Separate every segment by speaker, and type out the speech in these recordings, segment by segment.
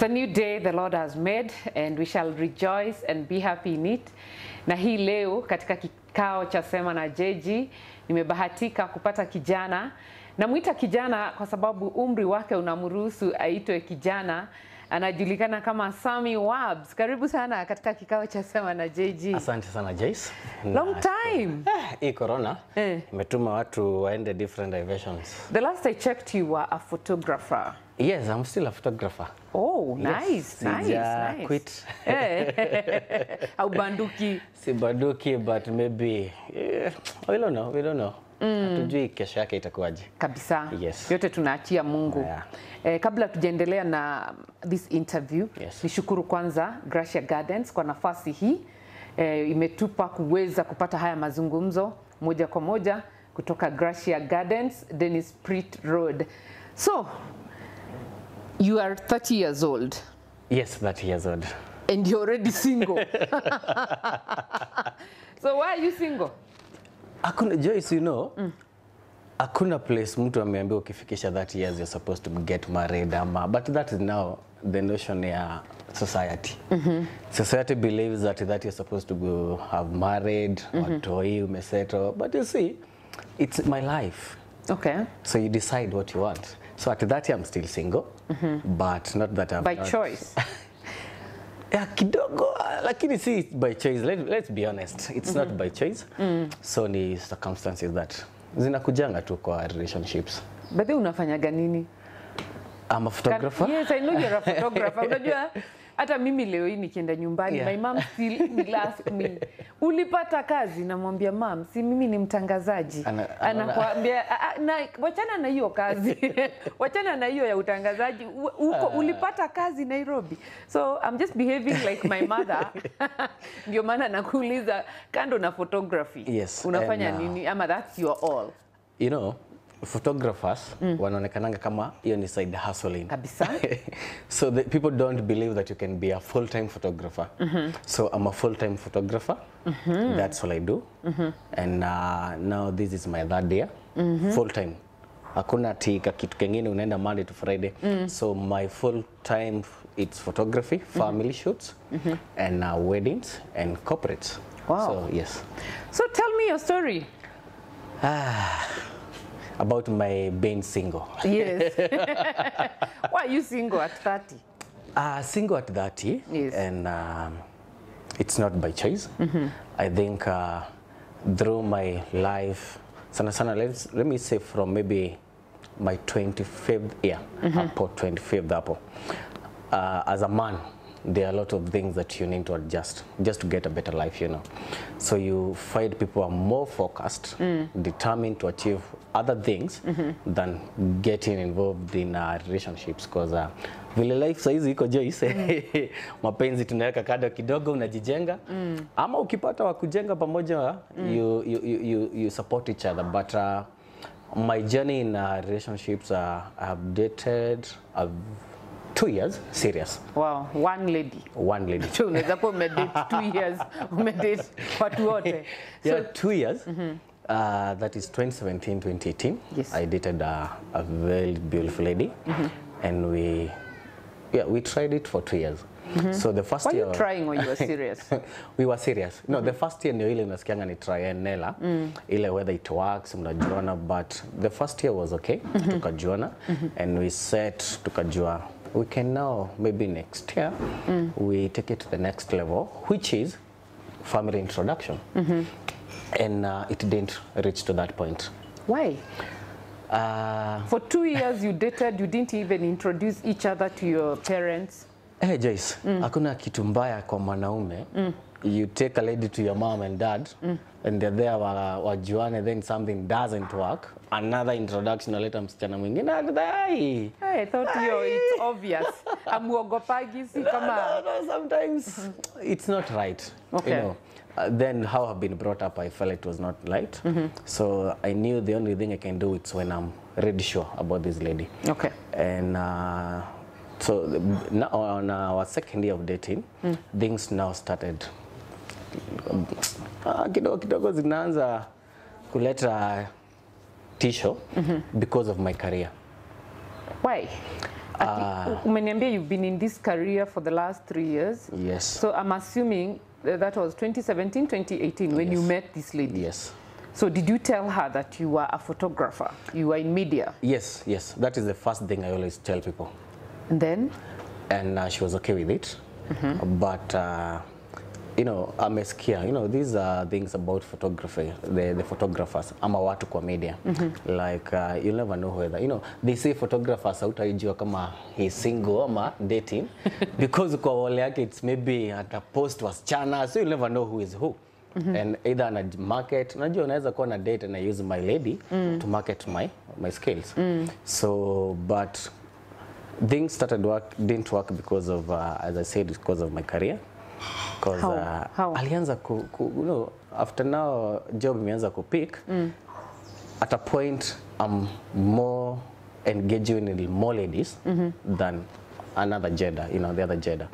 Speaker 1: a new day the Lord has made and we shall rejoice and be happy in it. Na hii leo katika kikao cha Sema na Jeji nimebahatika kupata kijana. Namuita kijana kwa sababu umri wake unamruhusu aitwe kijana. Anajulikana kama Sammy Wabs. Karibu sana katika kikao cha Sema na Jeji.
Speaker 2: Asante sana Joyce.
Speaker 1: Long time.
Speaker 2: Hii corona imetuma watu waende different dimensions.
Speaker 1: The last I checked you were a photographer.
Speaker 2: Yes, I'm still a photographer.
Speaker 1: Oh, nice,
Speaker 2: yes,
Speaker 1: nice.
Speaker 2: Quit.
Speaker 1: Au banduki?
Speaker 2: Si banduki, but maybe we don't know. Hatujui kesho yake itakuwaje.
Speaker 1: Kabisa.
Speaker 2: Yes.
Speaker 1: Yote tunaachia Mungu.
Speaker 2: Yeah.
Speaker 1: Kabla tujaendelea na this interview,
Speaker 2: yes,
Speaker 1: nishukuru kwanza Gracia Gardens kwa nafasi hii. Imetupa kuweza kupata haya mazungumzo moja kwa moja kutoka Gracia Gardens, Dennis Pritt Road. So, you are 30 years old.
Speaker 2: Yes, 30 years old.
Speaker 1: And you're already single. So why are you single?
Speaker 2: Akuna Joyce, you know, akuna place mtu ameambiwa ukifikisha 30 years you're supposed to get married but that is now the notion ya society. Society believes that you're supposed to go have married, watoi, umesettle, but you see, it's my life.
Speaker 1: Okay.
Speaker 2: So you decide what you want. So at 30 I'm still single, but not that I'm
Speaker 1: by
Speaker 2: not
Speaker 1: choice.
Speaker 2: Yeah, kidogo, lakini see by choice. Let's be honest, it's not by choice. So ni circumstances that zinakujanga tu kwa relationships.
Speaker 1: But unafanyaga nini?
Speaker 2: I'm a photographer.
Speaker 1: Yes, I know you're a photographer. Unajua hata mimi leo hii nikienda nyumbani, my mom still will ask me, ulipata kazi? Namwambia mom, si mimi ni mtangazaji. Anakuambia wachana na hiyo kazi. Wachana na hiyo ya utangazaji. Ulipata kazi Nairobi. So I'm just behaving like my mother. Ndio maana nakuuliza kando na photography.
Speaker 2: Yes.
Speaker 1: Unafanya nini? Ama that's your all.
Speaker 2: You know, photographers wanaonekananga kama hiyo ni side hustling.
Speaker 1: Kabisa.
Speaker 2: So the people don't believe that you can be a full-time photographer. So I'm a full-time photographer. That's all I do. And now this is my third year. Full-time. Hakuna tika kitu kingine unaenda Monday to Friday. So my full-time it's photography, family shoots, and weddings and corporates.
Speaker 1: Wow.
Speaker 2: So yes.
Speaker 1: So tell me your story.
Speaker 2: About my being single.
Speaker 1: Yes. Why are you single at 30?
Speaker 2: Single at 30,
Speaker 1: yes,
Speaker 2: and it's not by choice. I think through my life, let me say from maybe my 25th year, up 25th up. As a man, there are a lot of things that you need to adjust just to get a better life, you know. So you find people are more focused, determined to achieve other things than getting involved in relationships, because vile life saizi iko Joyce, mapenzi tunaweka kado kidogo, unajijenga ama ukipata wa kujenga pamoja, you support each other. But my journey in relationships, I have dated 2 years serious.
Speaker 1: Wow, one lady.
Speaker 2: One lady.
Speaker 1: So unaweza kuwa umedate 2 years, umedate watu wote.
Speaker 2: Yeah, 2 years. That is 2017, 2018.
Speaker 1: Yes.
Speaker 2: I dated a very beautiful lady, and we tried it for 2 years. So the first year.
Speaker 1: Were you trying or you were serious?
Speaker 2: We were serious. No, the first year ndio ile unasikianga ni trianela, ile whether it works, mnajuana, but the first year was okay. Tukajuana, and we said tukajua we can now, maybe next year, we take it to the next level, which is family introduction. And it didn't reach to that point.
Speaker 1: Why? For 2 years you dated, you didn't even introduce each other to your parents.
Speaker 2: Hey Joyce, hakuna kitu mbaya kwa mwanaume. You take a lady to your mom and dad, and they're there wajuane, then something doesn't work. Another introduction, aleta msichana mwingine.
Speaker 1: I thought it's obvious. Amuogopagi si kama.
Speaker 2: No, sometimes it's not right.
Speaker 1: Okay.
Speaker 2: You know, then how I've been brought up, I felt it was not right. So I knew the only thing I can do is when I'm really sure about this lady.
Speaker 1: Okay.
Speaker 2: And so now on our second year of dating, things now started. Kidogo zinaanza kuleta tisho because of my career.
Speaker 1: Why? Umeniambia you've been in this career for the last 3 years.
Speaker 2: Yes.
Speaker 1: So I'm assuming that was 2017, 2018 when you met this lady.
Speaker 2: Yes.
Speaker 1: So did you tell her that you were a photographer? You were in media?
Speaker 2: Yes, yes. That is the first thing I always tell people.
Speaker 1: And then?
Speaker 2: And she was okay with it. But, you know, amesikia, you know, these are things about photography, the photographers, ama watu kwa media. Like, you'll never know whether, you know, they say photographers hautaijua kama he's single ama dating, because kwa wale yake it's maybe at a post wasichana, so you'll never know who is who. And either on a market, unajua unaweza kuwa na date and I use my lady to market my skills. So, but things didn't work because of, as I said, because of my career. Because
Speaker 1: How?
Speaker 2: alianza you know, after now job imeanza kupick, at a point I'm more engaging in more ladies than another gender, you know, the other gender.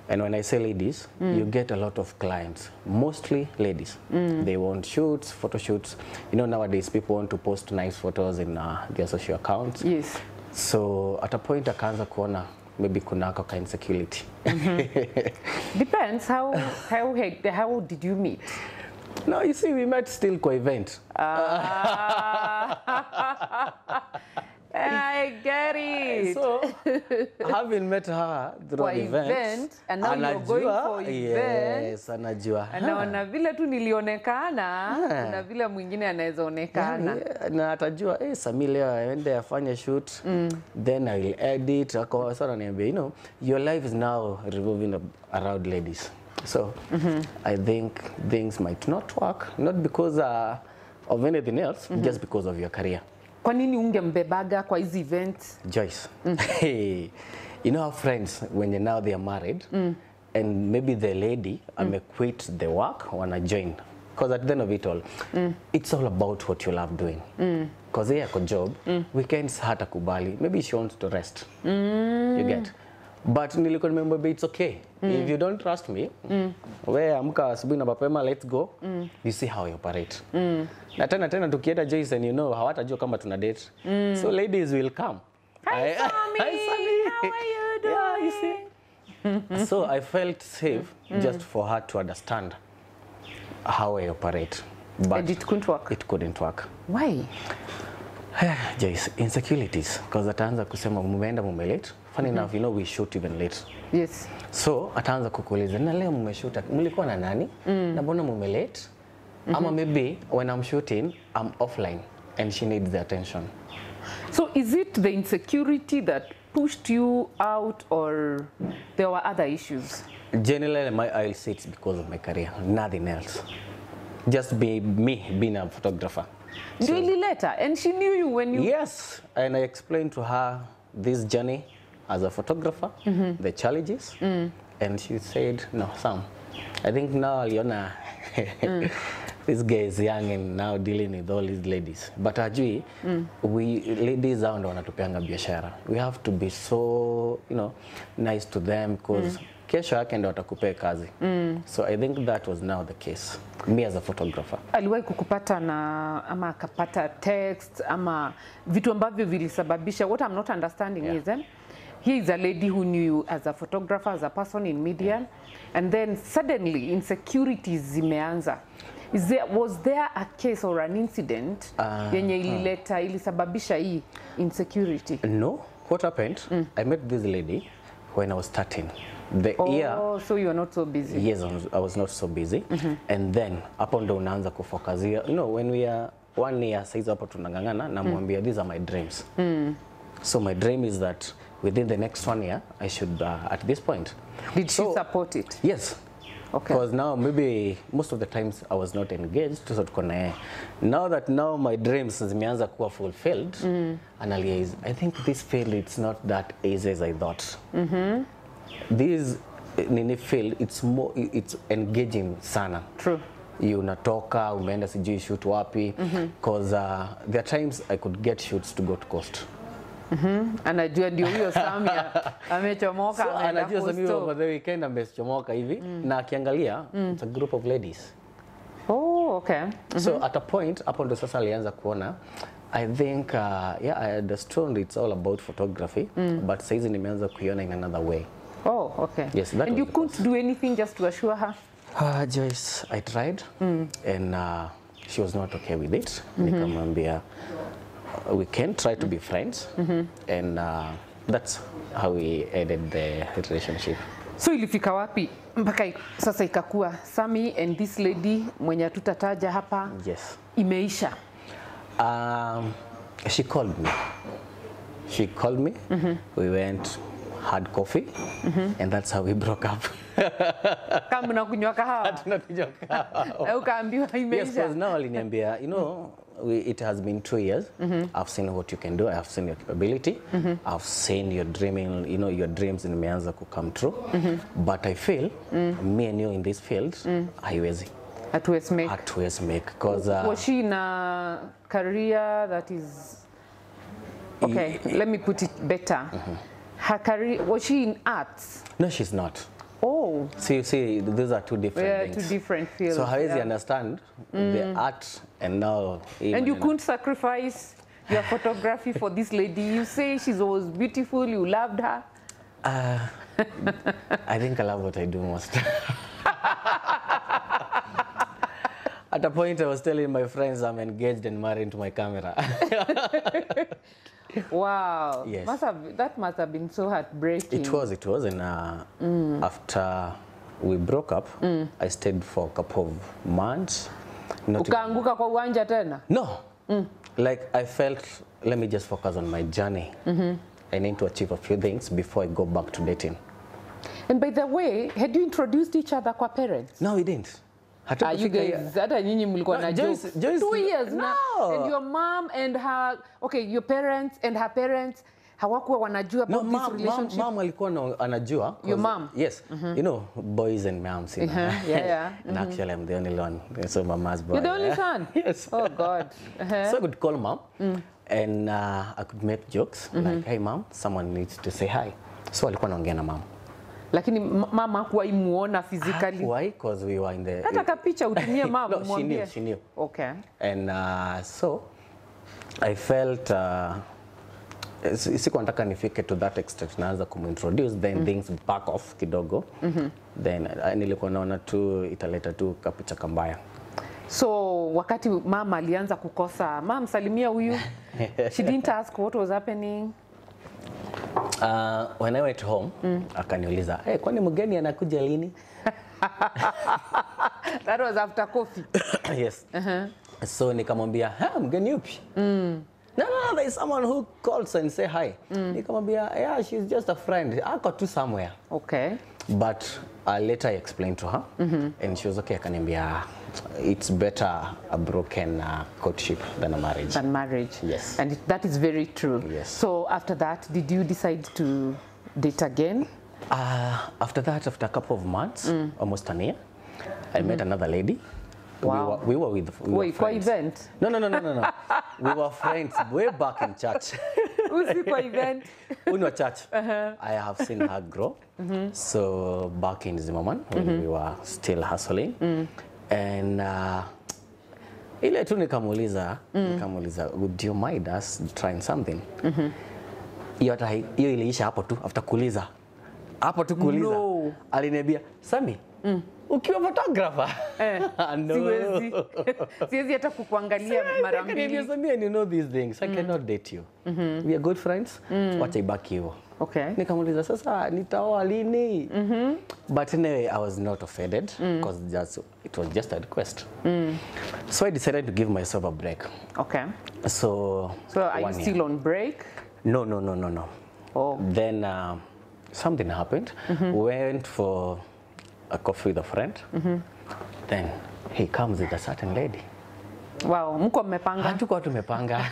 Speaker 2: And when I say ladies, you get a lot of clients, mostly ladies. They want shoots, photo shoots. You know, nowadays people want to post nice photos in their social accounts.
Speaker 1: Yes.
Speaker 2: So at a point akaanza kuona maybe kuna ka insecurity.
Speaker 1: Depends how did you meet?
Speaker 2: No, you see, we met still kwa event.
Speaker 1: I get it.
Speaker 2: So, having met her through an event,
Speaker 1: and now you're going for event.
Speaker 2: Yes, anajua.
Speaker 1: Anaona vile tu nilionekana, na vile mwingine anawezaonekana.
Speaker 2: Na atajua, Sammy leo aende afanye shoot, then I will edit. So ananiambia, you know, your life is now revolving around ladies. So, I think things might not work, not because of anything else, just because of your career.
Speaker 1: Kwa nini ungembebaga kwa hizi events?
Speaker 2: Joyce, hey, you know our friends, when now they are married, and maybe the lady quit the work, wanna join. Because at the end of it all, it's all about what you love doing. Because they have a job, weekends hata kubali, maybe she wants to rest. You get? But nilikuwa remember, it's okay. If you don't trust me, we amka asubuhi na mapema, let's go. You see how you operate. Na tena tukienda Jason, you know, hawatajua kama tuna date. So ladies will come.
Speaker 1: Hi, Sammy.
Speaker 2: Hi, Sammy.
Speaker 1: How are you doing?
Speaker 2: Yeah, you see. So I felt safe just for her to understand how I operate. But
Speaker 1: and it couldn't work?
Speaker 2: It couldn't work.
Speaker 1: Why?
Speaker 2: Jace, insecurities. Because ataanza kusema mume late. Funny enough, you know, we shoot even late.
Speaker 1: Yes.
Speaker 2: So ataanza kukuuliza, na leo mmeshoot, mlikuwa na nani? Na mbona mume late? Ama maybe when I'm shooting, I'm offline and she needs the attention.
Speaker 1: So is it the insecurity that pushed you out, or there were other issues?
Speaker 2: Generally, I'll say it's because of my career, nothing else. Just me being a photographer.
Speaker 1: Really later, and she knew you when you...
Speaker 2: Yes, and I explained to her this journey as a photographer, the challenges, and she said, no, Sam, I think now Aliona, this guy is young and now dealing with all these ladies. But ajui, we ladies are ndo wanatupeanga biashara. We have to be so, you know, nice to them because kesho yake ndo watakupea kazi. So I think that was now the case. Me as a photographer.
Speaker 1: Aliwahi kukupata na ama akapata text ama vitu ambavyo vilisababisha? What I'm not understanding is here is a lady who knew you as a photographer, as a person in media, and then suddenly insecurities zimeanza. Was there a case or an incident yenye ilisababisha hii insecurity?
Speaker 2: No. What happened? I met this lady when I was 13.
Speaker 1: So you are not so busy?
Speaker 2: Yes, I was not so busy. And then, hapo ndo unaanza kufokazia. You know, when we are 1 year, saizi hapo tunangangana, na mwambia, these are my dreams. So my dream is that within the next 1 year, I should, at this point.
Speaker 1: Did she support it?
Speaker 2: Yes.
Speaker 1: Okay.
Speaker 2: Because now maybe most of the times I was not engaged. So now that my dreams zimeanza kuwa fulfilled, analyze, I think this field it's not that easy as I thought. This nini field it's engaging sana.
Speaker 1: True.
Speaker 2: Unatoka umeenda sijui shoot wapi because there are times I could get shoots to go to coast.
Speaker 1: Anajua ndio huyo Sammy amechomoka,
Speaker 2: so, anajua Sammy over the weekend amechomoka hivi na akiangalia it's a group of ladies.
Speaker 1: Oh, Oh, okay.
Speaker 2: So at a point, hapo ndo sasa alianza kuona, I think, yeah, I understood it's all about photography, but saizi nimeanza kuiona in another way.
Speaker 1: Oh, okay.
Speaker 2: Yes, that
Speaker 1: and you couldn't do anything just to assure her?
Speaker 2: Joyce, I tried, and she was not okay with it. Nikamwambia, we can try to be friends, and that's how we ended the relationship.
Speaker 1: So ilifika wapi mpaka sasa ikakuwa Sammy and this lady mwenye tutataja hapa?
Speaker 2: Yes.
Speaker 1: Imeisha.
Speaker 2: She called me. She called me. We went, had coffee, and that's how we broke up.
Speaker 1: Kama mnakunywa kahawa?
Speaker 2: Tunakunywa kahawa.
Speaker 1: Ukaambiwa imeisha?
Speaker 2: Yes, because now aliniambia, you know, it has been 2 years. I've seen what you can do. I've seen your capability. I've seen your dreaming, you know, your dreams imeanza ku come true. But I feel, me and you in this field, haiwezi. Hatuwezi make. Because
Speaker 1: was she in a career that is... Okay, let me put it better. Her career, was she in arts?
Speaker 2: No, she's not.
Speaker 1: Oh.
Speaker 2: So you see, those are two different things.
Speaker 1: Two different fields.
Speaker 2: So how is you understand the art and now...
Speaker 1: And you couldn't sacrifice your photography for this lady? You say she was beautiful, you loved her?
Speaker 2: I think I love what I do most. At a point I was telling my friends I'm engaged and married to my camera.
Speaker 1: Wow.
Speaker 2: Yes.
Speaker 1: That must have been so heartbreaking.
Speaker 2: It was, and after we broke up, I stayed for a couple of months.
Speaker 1: Ukaanguka kwa uwanja tena?
Speaker 2: No. Like I felt, let me just focus on my journey. I need to achieve a few things before I go back to dating.
Speaker 1: And by the way, had you introduced each other kwa parents?
Speaker 2: No, we didn't.
Speaker 1: You guys, hata nyinyi mlikuwa na jokes. 2 years now. And your mom and her, okay, your parents and her parents, hawakuwa wanajua about this relationship?
Speaker 2: Mom alikuwa anajua.
Speaker 1: Your mom?
Speaker 2: Yes. You know, boys and moms. You know?
Speaker 1: Yeah.
Speaker 2: And actually I'm the only one. So mama's boy.
Speaker 1: You're the only son?
Speaker 2: Yes.
Speaker 1: Oh God.
Speaker 2: So I could call mom and I could make jokes like, hey mom, someone needs to say hi. So alikuwa anaongea na mom.
Speaker 1: Lakini mama hakuwa imuona physically?
Speaker 2: Why? Because we were in the...
Speaker 1: Hata kapicha utumie mama mwambie?
Speaker 2: No, she knew.
Speaker 1: Okay.
Speaker 2: And so I felt sikuwa nataka nifike to that extent naanza kumintroduce then things back off kidogo. Then nilikuwa naona tu italeta tu kapicha kambaya.
Speaker 1: So wakati mama alianza kukosa, mama salimia huyu. She didn't ask what was happening?
Speaker 2: When I went home, akaniuliza, hey, kwani mgeni anakuja lini?
Speaker 1: That was after coffee?
Speaker 2: Yes. So nikamwambia, mgeni yupi? No, there is someone who calls and say hi. Nikamwambia, yeah, she's just a friend. Ako tu somewhere.
Speaker 1: Okay.
Speaker 2: But later I explained to her, and she was okay. Akaniambia, it's better a broken courtship than a marriage.
Speaker 1: Than marriage.
Speaker 2: Yes.
Speaker 1: And that is very true.
Speaker 2: Yes.
Speaker 1: So after that, did you decide to date again?
Speaker 2: After that, after a couple of months, almost an year, I met another lady.
Speaker 1: Wow.
Speaker 2: We were
Speaker 1: Wait, for
Speaker 2: friends.
Speaker 1: event?
Speaker 2: No. We were friends way back in church.
Speaker 1: Usi kwa event?
Speaker 2: Unwa church. I have seen her grow. So back in Zimmerman, when we were still hustling. And ile tu nikamuuliza, would you mind us trying something? Hiyo iliisha hapo tu after kuuliza. Hapo tu kuuliza.
Speaker 1: No.
Speaker 2: Aliniambia, Sammy, ukiwa photographer? No.
Speaker 1: Siwezi hata kukuangalia mara mbili.
Speaker 2: Sammy, and you know these things. I cannot date you. We are good friends. Wacha ibaki hivyo.
Speaker 1: Okay.
Speaker 2: Nikamuuliza sasa nitaoa lini? But anyway, I was not offended because it was just a request. So I decided to give myself a break.
Speaker 1: Okay.
Speaker 2: So
Speaker 1: are you still on break?
Speaker 2: No.
Speaker 1: Oh.
Speaker 2: Then something happened. We went for a coffee with a friend. Then he comes with a certain lady.
Speaker 1: Wow, mko mmepanga?
Speaker 2: Hatukuwa tumepanga.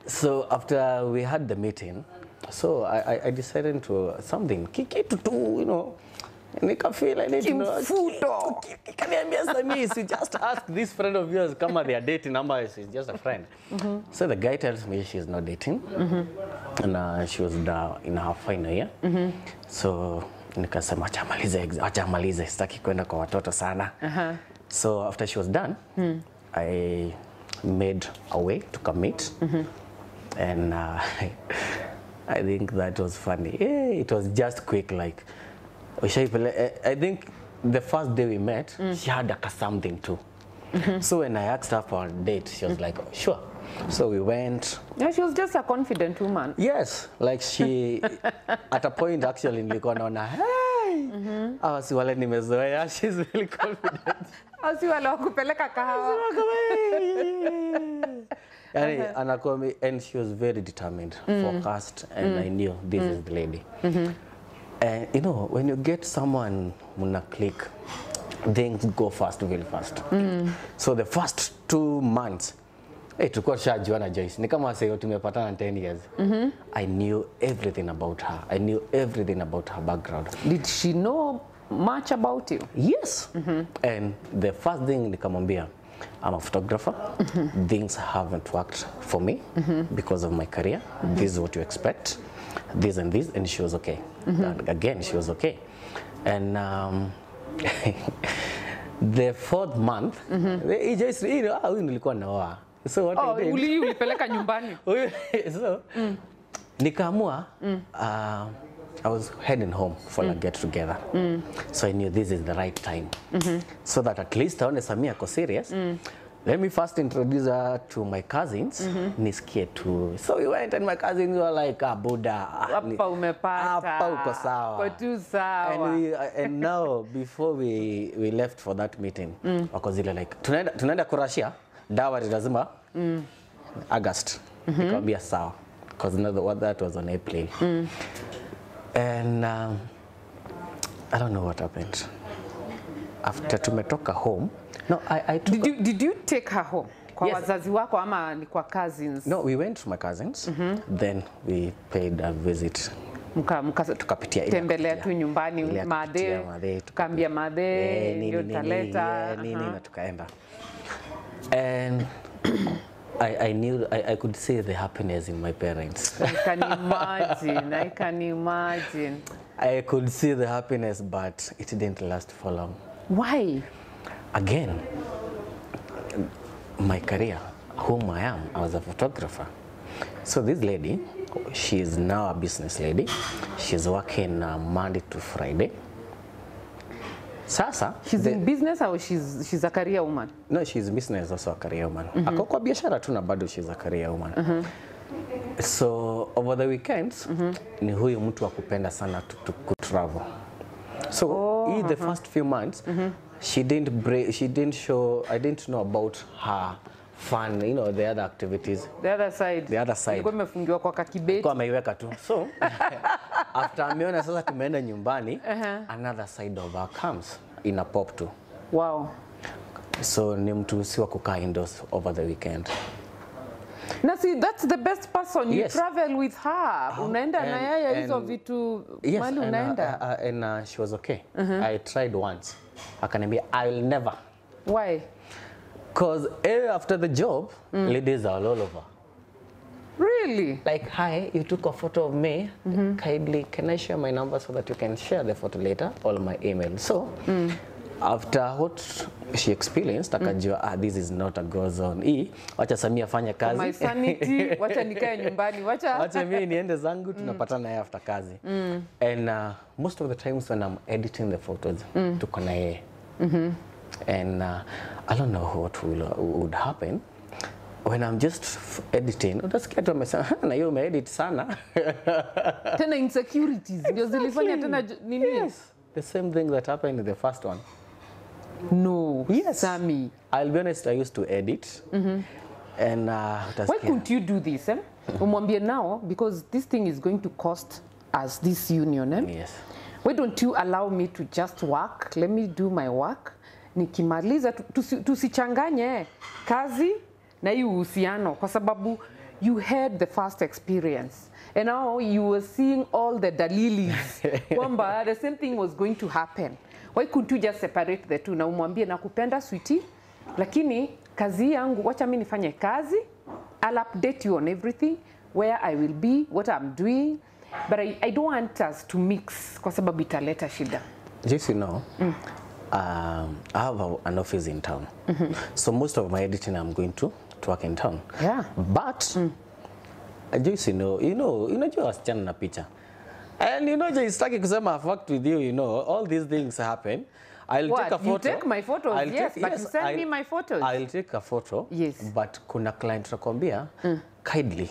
Speaker 2: So after we had the meeting, so I decided to something kitu tu, you know, nika feel I need to know.
Speaker 1: Kimfuto.
Speaker 2: Kaniambia Sammy, so just ask this friend of yours kama they are dating ama she's just a friend. So the guy tells me she's not dating, and she was in her final year. So nikasema acha malize sitaki kwenda kwa watoto sana. So after she was done, I made a way to come meet. And I think that was funny. Yeah, it was just quick, like I think the first day we met, she had something too. So when I asked her for a date, she was like, oh, sure. So we went.
Speaker 1: Yeah, she was just a confident woman.
Speaker 2: Yes, like she, at a point actually, nilikuwa naona, hey, si wale nimezoea, she's really confident.
Speaker 1: Si wale wakupeleka kahawa.
Speaker 2: And she was very determined, focused, and I knew this is the lady. And you know, when you get someone muna click, things go fast, very fast. So the first 2 months, tulikuwa tushajuana Joyce. Ni kama sasa tumepatana 10 years. I knew everything about her. I knew everything about her background.
Speaker 1: Did she know much about you?
Speaker 2: Yes. And the first thing nikamwambia, I'm a photographer. Things haven't worked for me because of my career. This is what you expect. This and this, and she was okay. And again, she was okay. And the 4th month, just nilikuwa naoa. So what I did?
Speaker 1: Ulipeleka nyumbani.
Speaker 2: So nikaamua, I was heading home for a get together. So I knew this is the right time. So that at least aone Sammy ako serious. Let me first introduce her to my cousins. Nisikie tu. So we went and my cousins were like, Buddha.
Speaker 1: Hapa umepata.
Speaker 2: Hapa uko sawa.
Speaker 1: Kwa tu sawa.
Speaker 2: And now, before we left for that meeting, wako zile like, tunaenda kurashia, dawari lazima, August. Nikamwambia sawa. Because that was on April. And I don't know what happened. After tumetoka home, no, I took
Speaker 1: did you take her home? Kwa wazazi wako ama ni kwa cousins?
Speaker 2: No, we went to my cousins. Then we paid a visit. Tukapitia
Speaker 1: tembelea tu nyumbani Made, tukambia Made, ndio taleta.
Speaker 2: Nini na tukaenda. And I knew, I could see the happiness in my parents.
Speaker 1: I can imagine, I can imagine.
Speaker 2: I could see the happiness, but it didn't last for long.
Speaker 1: Why?
Speaker 2: Again, my career, whom I am, I was a photographer. So this lady, she is now a business lady. She's working Monday to Friday. Sasa,
Speaker 1: she's in business or she's a career woman?
Speaker 2: No, she's business, also a career woman. Ako kwa biashara tu na bado she's a career woman. So over the weekends, ni huyu mtu wa kupenda sana to travel. So the first few months, she didn't show, I didn't know about her fun, you know, the other activities.
Speaker 1: The other side.
Speaker 2: The other side.
Speaker 1: Ilikuwa imefungiwa kwa kakibeti.
Speaker 2: Kwa ameiweka tu. So after ameona sasa tumeenda nyumbani, another side of her comes in a pop too.
Speaker 1: Wow.
Speaker 2: So ni mtu si wa kukaa indoors over the weekend.
Speaker 1: Now see, that's the best person. You travel with her. Unaenda na yeye hizo vitu mali unaenda.
Speaker 2: And she was okay. I tried once. Akaniambia, I will never.
Speaker 1: Why?
Speaker 2: Because after the job, ladies are all over.
Speaker 1: Really?
Speaker 2: Like, hi, you took a photo of me. Kindly, can I share my number so that you can share the photo later? Or my email. So, after what she experienced, akajua, this is not a go zone. Wacha Sammy afanye kazi.
Speaker 1: My sanity, wacha nikae nyumbani,
Speaker 2: wacha mimi niende zangu, tunapatana naye after kazi. And most of the times when I'm editing the photos, tuko na yeye. And I don't know what would happen when I'm just editing. Utasikia tu amesema na hiyo umeedit sana.
Speaker 1: Tena insecurities ndio zilifanya tena nini?
Speaker 2: Yes. The same thing that happened in the first one.
Speaker 1: No.
Speaker 2: Yes.
Speaker 1: Sammy.
Speaker 2: I'll be honest, I used to edit. And
Speaker 1: why couldn't you do this? Umwambie now, because this thing is going to cost us this union.
Speaker 2: Yes.
Speaker 1: Why don't you allow me to just work? Let me do my work. Nikimaliza tusichanganye kazi na hii uhusiano kwa sababu you had the first experience and now you were seeing all the dalilis kwamba the same thing was going to happen. Why couldn't you just separate the two na umwambie nakupenda sweetie, lakini kazi yangu wacha mimi nifanye kazi, I'll update you on everything, where I will be, what I'm doing, but I don't want us to mix kwa sababu italeta shida.
Speaker 2: Just you know, I have an office in town. So most of my editing I'm going to work in town.
Speaker 1: Yeah.
Speaker 2: But just you know, unajua wasichana na picha. And you know, just like kusema I've worked with you, you know, all these things happen. I'll take a photo.
Speaker 1: You take my photos, yes, but you send me my photos.
Speaker 2: I'll take a photo.
Speaker 1: Yes.
Speaker 2: But kuna client atakwambia kindly,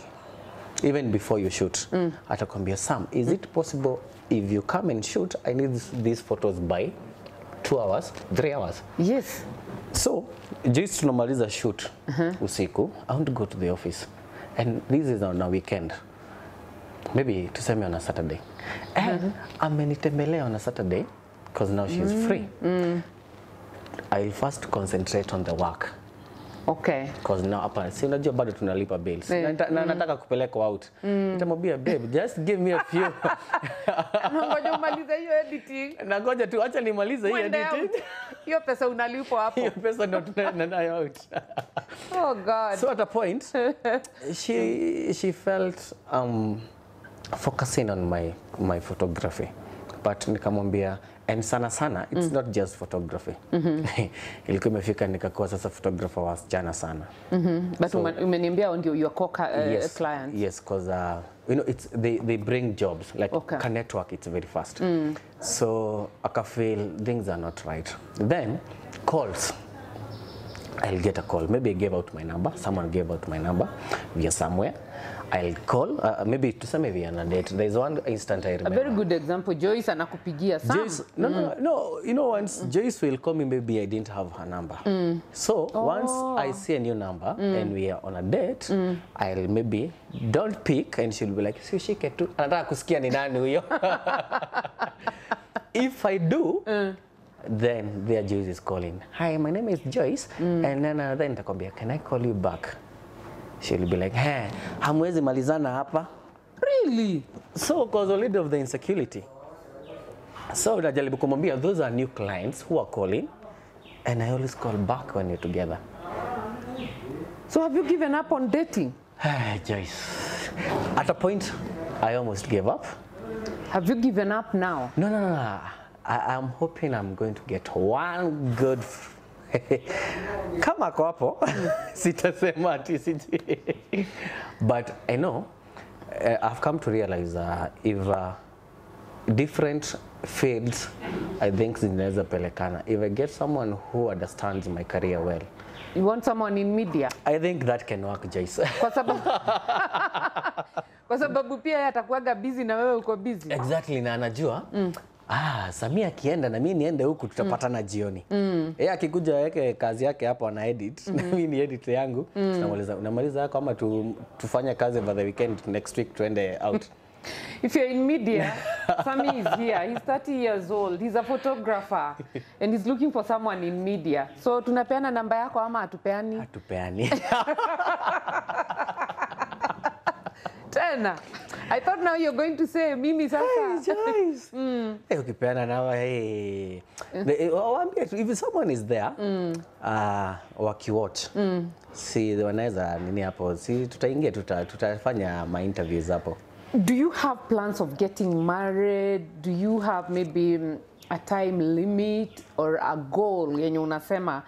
Speaker 2: even before you shoot, atakwambia Sam, is it possible if you come and shoot, I need these photos by 2 hours, 3 hours?
Speaker 1: Yes.
Speaker 2: So, just tunamaliza shoot usiku, I want to go to the office. And this is on a weekend. Maybe tuseme on a Saturday. And amenitembelea on a Saturday because now she's free. I'll first concentrate on the work.
Speaker 1: Okay.
Speaker 2: Because now hapa si unajua bado tunalipa bills. Na nataka kupeleka out. Nitamwambia babe, just give me a few.
Speaker 1: Ngoja umalize hiyo editing.
Speaker 2: Na ngoja tu acha nimalize hiyo editing.
Speaker 1: Hiyo pesa unalipo hapo.
Speaker 2: Hiyo pesa ndo tunaenda out.
Speaker 1: Oh God.
Speaker 2: So at a point she felt focusing on my photography. But nikamwambia, and sana it's not just photography. Ilikuwa imefika nikakuwa sasa photographer wasichana sana.
Speaker 1: But so, umeniambia ndio your clients.
Speaker 2: Yes, because you know they bring jobs like a network, it's very fast. So I feel things are not right. Then calls. I'll get a call. Maybe I gave out my number. Someone gave out my number via somewhere. I'll call. Maybe to some maybe on a date. There's one instant I remember.
Speaker 1: A very good example. Joyce anakupigia Sam.
Speaker 2: Joyce, no. You know, once Joyce will call me, maybe I didn't have her number. So once I see a new number and we are on a date, I'll maybe don't pick, and she'll be like, "Shike tu." Anataka kusikia ni nani huyo. If I do. Then their Joyce is calling. Hi, my name is Joyce. And then nitakwambia, can I call you back? She'll be like, hey, hamwezi malizana hapa.
Speaker 1: Really?
Speaker 2: So, because a little of the insecurity. So, najaribu kumwambia, those are new clients who are calling. And I always call back when you're together.
Speaker 1: So, have you given up on dating?
Speaker 2: Joyce. At a point, I almost gave up.
Speaker 1: Have you given up now?
Speaker 2: No. I'm hoping I'm going to get one good kama kwa hapo sitasema ati siji. But I know I've come to realize if different fields I think zinaweza pelekana. If I get someone who understands my career well.
Speaker 1: You want someone in media?
Speaker 2: I think that can work, Joyce.
Speaker 1: Kwa sababu pia yeye atakuwaga busy na wewe uko busy.
Speaker 2: Exactly, na anajua Samia akienda na mimi niende huku tutapatana jioni. Yeye akikuja yake kazi yake hapo ana edit na mimi ni edit yangu. Unamaliza yako ama tufanye kazi over the weekend next week tuende out.
Speaker 1: If you're in media, Sammy is here. He's 30 years old. He's a photographer and he's looking for someone in media. So tunapeana namba yako ama hatupeani?
Speaker 2: Hatupeani.
Speaker 1: Tena. I thought now you're going to say mimi sasa.
Speaker 2: Hey, Joyce. Ukipeana nawa if someone is there wakiwatch si wanaweza nini hapo, si tutaingia tutafanya my interviews hapo.
Speaker 1: Do you have plans of getting married? Do you have maybe a time limit or a goal yenye unasema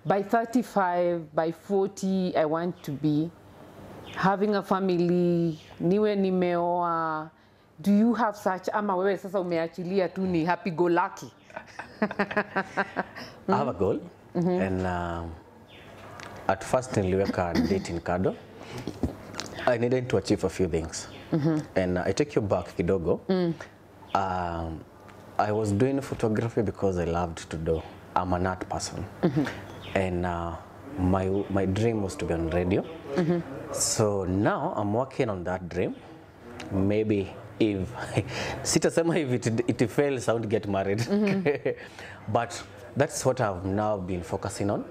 Speaker 1: by 35, by 40 I want to be having a family, niwe nimeoa? Do you have such, ama wewe sasa umeachilia tu ni happy go lucky?
Speaker 2: I have a goal and at first niliweka dating kado. I needed to achieve a few things. And I take you back kidogo. I was doing photography because I loved to do. I'm an art person. And my dream was to be on radio. So now I'm working on that dream. Maybe if sitasema if it fails, I would get married. But that's what I've now been focusing on.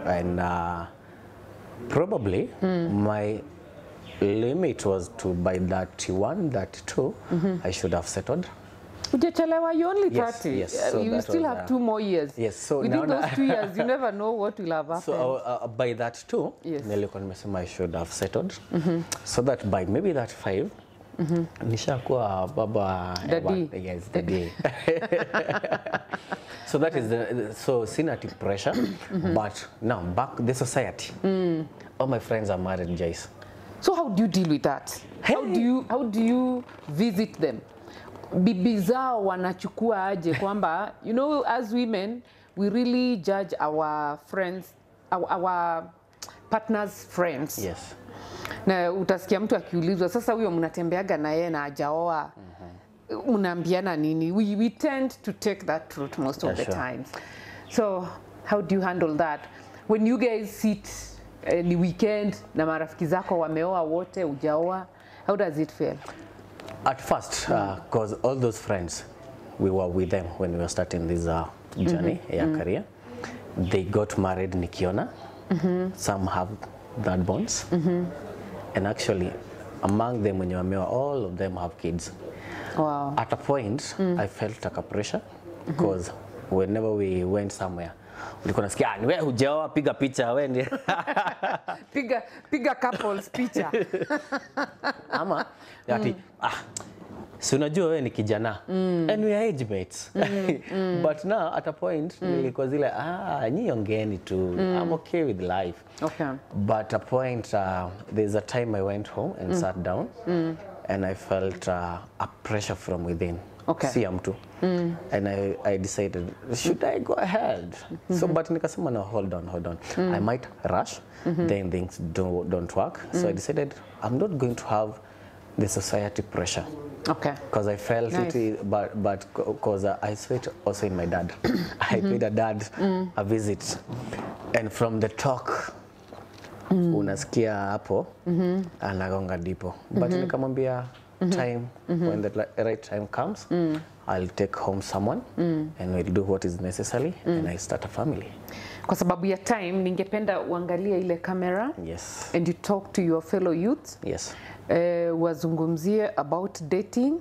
Speaker 2: And probably my limit was to by 31, 32, I should have settled.
Speaker 1: Ujachelewa, you only 30.
Speaker 2: Yes, so
Speaker 1: you still have 2 more years.
Speaker 2: Yes, so
Speaker 1: within those 2 years, you never know what will have happened.
Speaker 2: So by that 2, nilikuwa nimesema I should have settled. So that by maybe that 5, nishakuwa baba.
Speaker 1: Daddy.
Speaker 2: Yes, daddy. So that is so sina pressure, but now back the society. All my friends are married, Jace.
Speaker 1: So how do you deal with that? How do you visit them? Bibi zao wanachukua aje kwamba, you know, as women we really judge our friends, our partners' friends.
Speaker 2: Yes.
Speaker 1: Na utasikia mtu akiulizwa sasa huyo mnatembeaga na yeye na hajaoa. Mnaambiana nini? We tend to take that truth most of the times. So how do you handle that when you guys sit ni weekend na marafiki zako wameoa wote hujaoa? How does it feel?
Speaker 2: At first, because all those friends, we were with them when we were starting this journey, career. They got married nikiona. Some have that bonds. And actually, among them, when you are all of them have kids.
Speaker 1: Wow.
Speaker 2: At a point, I felt like a pressure because whenever we went somewhere, ulikuwa nasikia ni wewe hujaoa, piga picha wewe ndiye.
Speaker 1: piga couples picha.
Speaker 2: Ama yati si unajua wewe ni kijana and we are age mates. But now at a point nilikuwa zile nyi ongeeni tu, I'm okay with life.
Speaker 1: Okay.
Speaker 2: But at a point there's a time I went home and sat down and I felt a pressure from within.
Speaker 1: Okay.
Speaker 2: See mtu. And I decided, should I go ahead? So but nikasema no, hold on. I might rush, then things don't work. So I decided I'm not going to have the society pressure.
Speaker 1: Okay.
Speaker 2: Because I felt it, but because I saw it also in my dad. I paid a dad a visit, and from the talk, unasikia hapo, anagonga dipo. But nikamwambia time, when the right time comes, I'll take home someone, and we'll do what is necessary, and I start a family.
Speaker 1: Kwa sababu ya time, ningependa uangalie ile kamera.
Speaker 2: Yes.
Speaker 1: And you talk to your fellow youths.
Speaker 2: Yes.
Speaker 1: Wazungumzie about dating.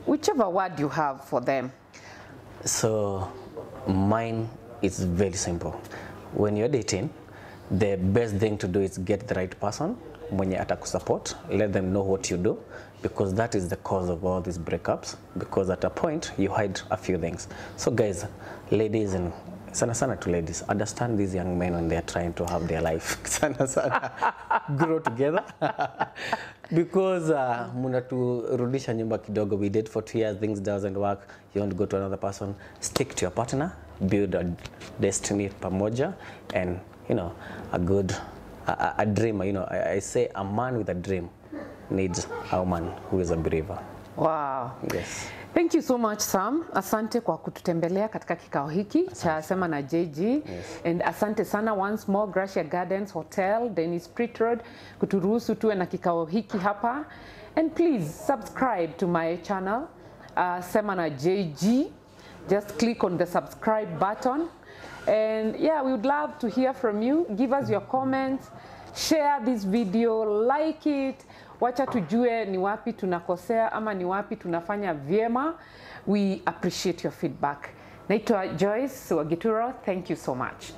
Speaker 1: Whichever word you have for them.
Speaker 2: So mine is very simple. When you're dating, the best thing to do is get the right person. Mwenye atakusupport, let them know what you do, because that is the cause of all these breakups, because at a point you hide a few things. So guys, ladies, and sana to ladies, understand these young men when they are trying to have their life sana grow together. Because munaturudisha nyumba kidogo, we date for 2 years, things doesn't work, you want to go to another person, stick to your partner, build a destiny pamoja, and you know, a dreamer. You know, I say a man with a dream needs a woman who is a believer.
Speaker 1: Wow.
Speaker 2: Yes.
Speaker 1: Thank you so much, Sam. Asante kwa kututembelea katika kikao hiki cha SEMANAJG.
Speaker 2: Yes.
Speaker 1: And asante sana once more Gracia Gardens Hotel, Dennis Pritt Road, kuturuhusu tuwe na kikao hiki hapa. And please subscribe to my channel, SEMANAJG. Just click on the subscribe button. And yeah, we would love to hear from you. Give us your comments, share this video, like it. Wacha tujue ni wapi tunakosea ama ni wapi tunafanya vyema. We appreciate your feedback. Naitwa Joyce Wagituro. Thank you so much.